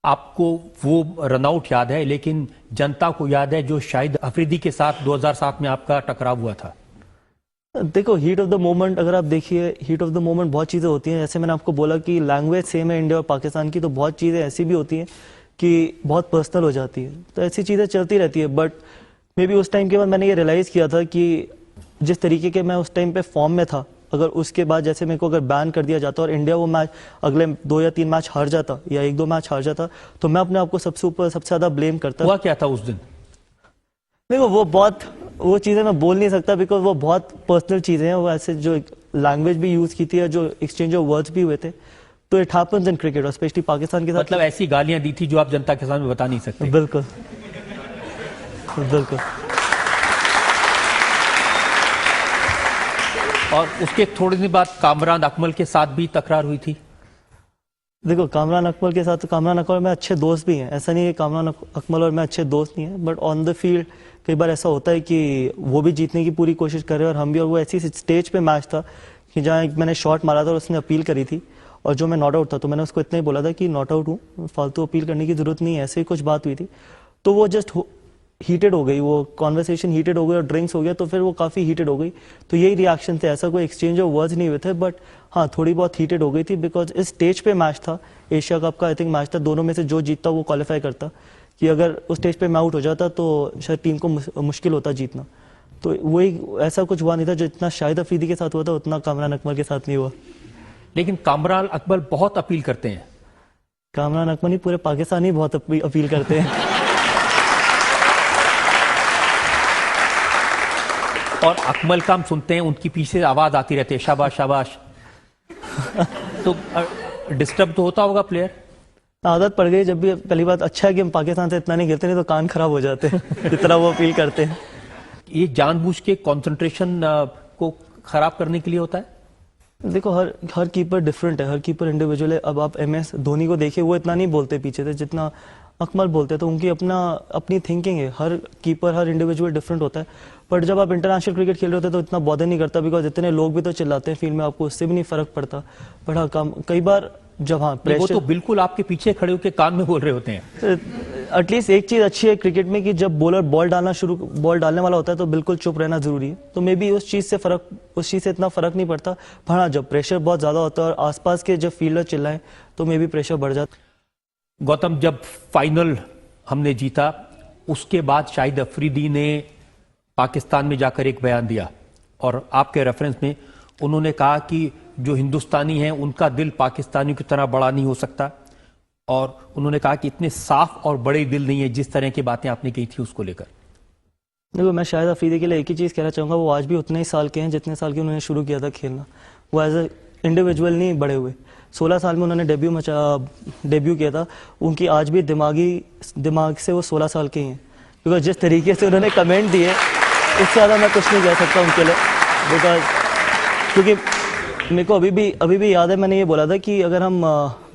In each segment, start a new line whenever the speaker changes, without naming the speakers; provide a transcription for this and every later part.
आपको वो रनआउट याद है, लेकिन जनता को याद है जो शाहिद अफरीदी के साथ 2007 में आपका टकराव हुआ था।
देखो, हीट ऑफ द मोमेंट अगर आप देखिए, हीट ऑफ द मोमेंट बहुत चीज़ें होती हैं। जैसे मैंने आपको बोला कि लैंग्वेज सेम है इंडिया और पाकिस्तान की, तो बहुत चीज़ें ऐसी भी होती हैं कि बहुत पर्सनल हो जाती है, तो ऐसी चीज़ें चलती रहती है। बट मे बी उस टाइम के बाद मैंने ये रियलाइज़ किया था कि जिस तरीके के मैं उस टाइम पे फॉर्म में था, अगर उसके बाद जैसे मेरे को अगर बैन कर दिया जाता और इंडिया वो मैच अगले 2 या 3 मैच हार जाता या 1-2 मैच हार जाता, तो मैं अपने आप को सबसे ज़्यादा ब्लेम करता।
हुआ क्या था उस दिन?
देखो, वो चीज़ें मैं बोल नहीं सकता, बिकॉज वो बहुत पर्सनल चीज़ें हैं। वो ऐसे जो लैंग्वेज भी यूज़ की थी, जो एक्सचेंज ऑफ वर्ड्स भी हुए थे, तो इट हैपेंस इन क्रिकेट, और स्पेशली पाकिस्तान के साथ।
मतलब ऐसी गालियां दी थी जो आप जनता के सामने बता नहीं सकते।
बिल्कुल बिल्कुल।
और उसके थोड़ी दिन बाद कामरान अकमल के साथ भी तकरार हुई थी।
देखो, कामरान अकमल के साथ, कामरान अकमल में अच्छे दोस्त भी हैं, ऐसा नहीं है कामरान अकमल और मैं अच्छे दोस्त नहीं हैं, बट ऑन द फील्ड कई बार ऐसा होता है कि वो भी जीतने की पूरी कोशिश कर रहे हैं और हम भी। और वो ऐसी स्टेज पे मैच था कि जहाँ मैंने शॉट मारा था और उसने अपील करी थी, और जो मैं नॉट आउट था, तो मैंने उसको इतना ही बोला था कि नॉट आउट हूँ, फालतू अपील करने की जरूरत नहीं है। ऐसे ही कुछ बात हुई थी, तो वो जस्ट हीटेड हो गई, वो कॉन्वर्सेशन हीटेड हो गई और ड्रिंक्स हो गया, तो फिर वो काफ़ी हीटेड हो गई। तो यही रिएक्शन थे, ऐसा कोई एक्सचेंज ऑफ वर्ड्स नहीं हुए थे, बट हाँ थोड़ी बहुत हीटेड हो गई थी, बिकॉज इस स्टेज पे मैच था, एशिया कप का आई थिंक मैच था, दोनों में से जो जीतता वो क्वालिफाई करता। कि अगर उस स्टेज पे मैं आउट हो जाता तो शायद टीम को मुश्किल होता जीतना। तो वही, ऐसा कुछ हुआ नहीं था। जितना शाहिद अफरीदी के साथ हुआ था उतना कामरान अकमल के साथ नहीं हुआ।
लेकिन कामरान अकमल बहुत अपील करते हैं।
कामरान अकमल ही, पूरे पाकिस्तानी बहुत अपील करते हैं।
और अकमल का हम सुनते हैं, उनकी पीछे आवाज आती रहती है, शाबाश शाबाश। तो डिस्टर्ब तो होता होगा प्लेयर?
आदत पड़ गई। जब भी, पहली बात अच्छा है कि हम पाकिस्तान से इतना नहीं खेलते, नहीं तो कान खराब हो जाते हैं जितना वो अपील करते हैं।
ये जानबूझ के कंसंट्रेशन को खराब करने के लिए होता है।
देखो, हर कीपर डिफरेंट है, हर कीपर इंडिविजुअल है। अब आप MS धोनी को देखिए, वो इतना नहीं बोलते पीछे से जितना अकमल बोलते हैं, तो उनकी अपनी थिंकिंग है। हर कीपर, हर इंडिविजुअल डिफरेंट होता है। बट जब आप इंटरनेशनल क्रिकेट खेल रहे होते हैं तो इतना बॉदर नहीं करता, बिकॉज इतने लोग भी तो चिल्लाते हैं फील्ड में, आपको उससे भी नहीं फर्क पड़ता। बट हाँ, कई बार जब प्रेशर,
वो तो बिल्कुल आपके पीछे खड़े होकर कान में बोल रहे होते हैं।
एटलीस्ट एक चीज अच्छी है क्रिकेट में कि जब बॉलर बॉल डालने वाला होता है तो बिल्कुल चुप रहना जरूरी है। तो मे बी उस चीज से इतना फर्क नहीं पड़ता। पर हाँ, जब प्रेशर बहुत ज्यादा होता है और आसपास के जब फील्डर चिल्लाएं तो मे बी प्रेशर बढ़ जाता।
गौतम, जब फाइनल हमने जीता, उसके बाद शाहिद अफरीदी ने पाकिस्तान में जाकर एक बयान दिया, और आपके रेफरेंस में उन्होंने कहा कि जो हिंदुस्तानी हैं उनका दिल पाकिस्तानियों की तरह बड़ा नहीं हो सकता, और उन्होंने कहा कि इतने साफ और बड़े दिल नहीं है जिस तरह की बातें आपने कही थी उसको लेकर।
देखो, मैं शाहिद अफरीदी के लिए एक ही चीज़ कहना चाहूँगा, वो आज भी उतने ही साल के हैं जितने साल के उन्होंने शुरू किया था खेलना। वो एज ए इंडिविजुअल नहीं बड़े हुए। 16 साल में उन्होंने डेब्यू किया था। उनकी आज भी दिमाग से वो 16 साल के ही हैं, बिकॉज जिस तरीके से उन्होंने कमेंट दिए, उससे ज़्यादा मैं कुछ नहीं कह सकता उनके लिए। बिकॉज क्योंकि मेरे को अभी भी याद है, मैंने ये बोला था कि अगर हम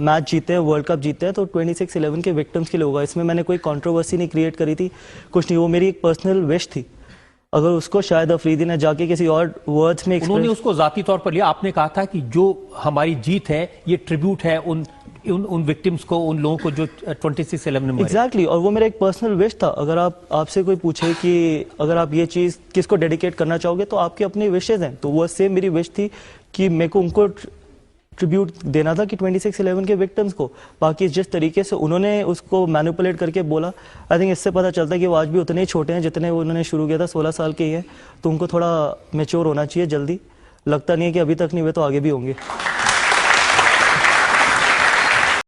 मैच जीते हैं, वर्ल्ड कप जीते हैं, तो 26/11 के विक्टिम्स के लिए होगा। इसमें मैंने कोई कंट्रोवर्सी नहीं क्रिएट करी थी, कुछ नहीं। वो मेरी एक पर्सनल विश थी। अगर उसको शाहिद अफरीदी ने जाके किसी और वर्ड्स में,
उन्होंने उसको जाती तौर पर लिया। आपने कहा था कि जो हमारी जीत है ये ट्रिब्यूट है उन विक्टिम्स को, उन लोगों को जो 26/11 में मरे।
एग्जैक्टली। और वो मेरा एक पर्सनल विश था। अगर आपसे कोई पूछे कि अगर आप ये चीज़ किसको डेडिकेट करना चाहोगे, तो आपकी अपनी विशेज हैं। तो वो सेम मेरी विश थी कि मेरे को उनको ट्रिब्यूट देना था कि 26/11 के विक्टिम्स को। बाकी जिस तरीके से उन्होंने उसको मैनिपुलेट करके बोला, आई थिंक इससे पता चलता है कि वो आज भी उतने ही छोटे हैं जितने वो उन्होंने शुरू किया था। 16 साल के ही हैं, तो उनको थोड़ा मैच्योर होना चाहिए जल्दी। लगता नहीं है कि अभी तक नहीं हुए, तो आगे भी होंगे।